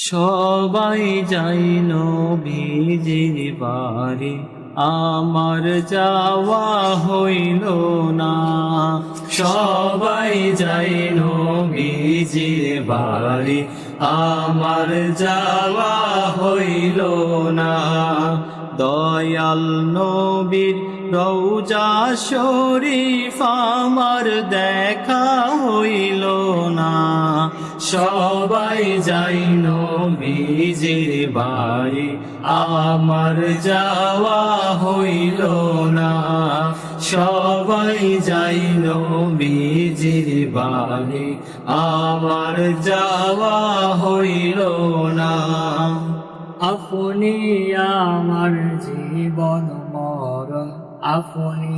সবাই যাই নবীজির বাড়ি, আমার যাওয়া হইল না। সবাই যাই নবীজির বাড়ি, আমার যাওয়া হইল না। দয়াল নবীর রওজা শরীফ আমার দেখা হইল না। সবাই যাই নবীজির বাড়ি, আমার যাওয়া হইল না। সবাই যাই নবীজির বাড়ি, আমার যাওয়া হইল না। আপনি আমার জীবন মরণ, আপনি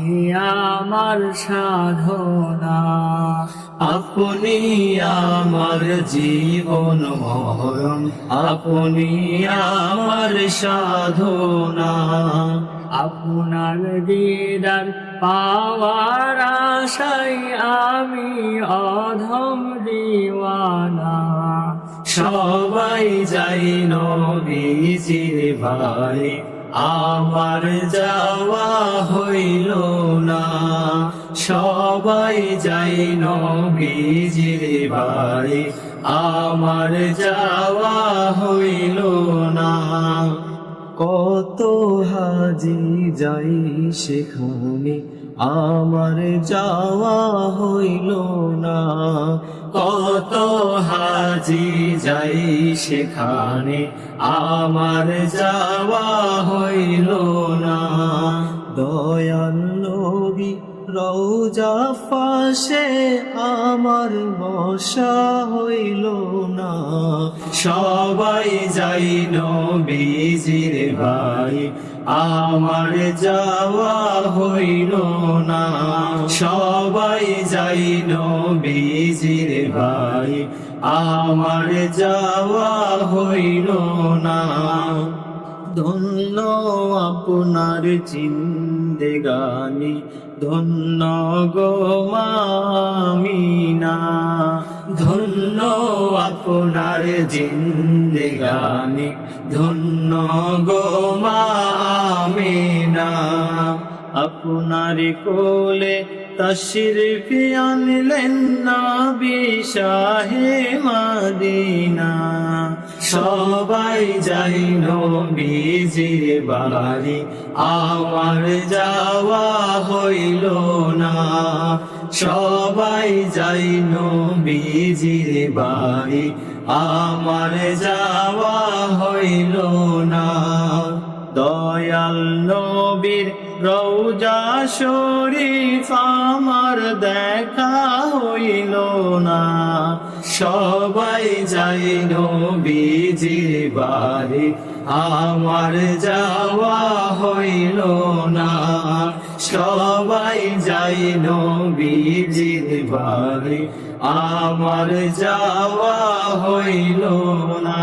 আমার সাধনা। আপনি আমার জীবন মরণ, আপনি আমার সাধনা। আপনার দিদার পাওয়ার আশায় আমি অধম দিওয়ানা। সবাই যাই নবীজির বাড়ি, আমার যাওয়া হইল না। সবাই যাই নবীজির বাড়ি, আমার যাওয়া হইল না। কত হাজি যাই সেখানে, আমার যাওয়া হইল না। কত হাজি যাই সেখানে, আমার যাওয়া হইল না। দয়াল নবী রওজা পাশে আমার বসা হইল না। সবাই যাই নবীজির বাড়ি, আমার যাওয়া হইল না। সবাই যাই নবীজির বাড়ি, আমার যাওয়া হইল না। ধন্য আপনার জিন্দেগানি, ধন্য গো আমিনা। ধন্য আপনার জিন্দেগানি, ধন্য গো আমিনা। আপনার কোলে তশরিফ আনলেন নবী শাহে মদিনা। সবাই যাই নবীজির বাড়ি, আমার যাওয়া হইল না। সবাই যাই নবীজির বাড়ি, আমার যাওয়া হইল না। দয়াল নবীর রওজা শরীফ আমার দেখা হইল না। সবাই যাই নবীজির বাড়ি, আমার যাওয়া হইল না। সবাই যাই নবীজির বাড়ি, আমার যাওয়া হইল না।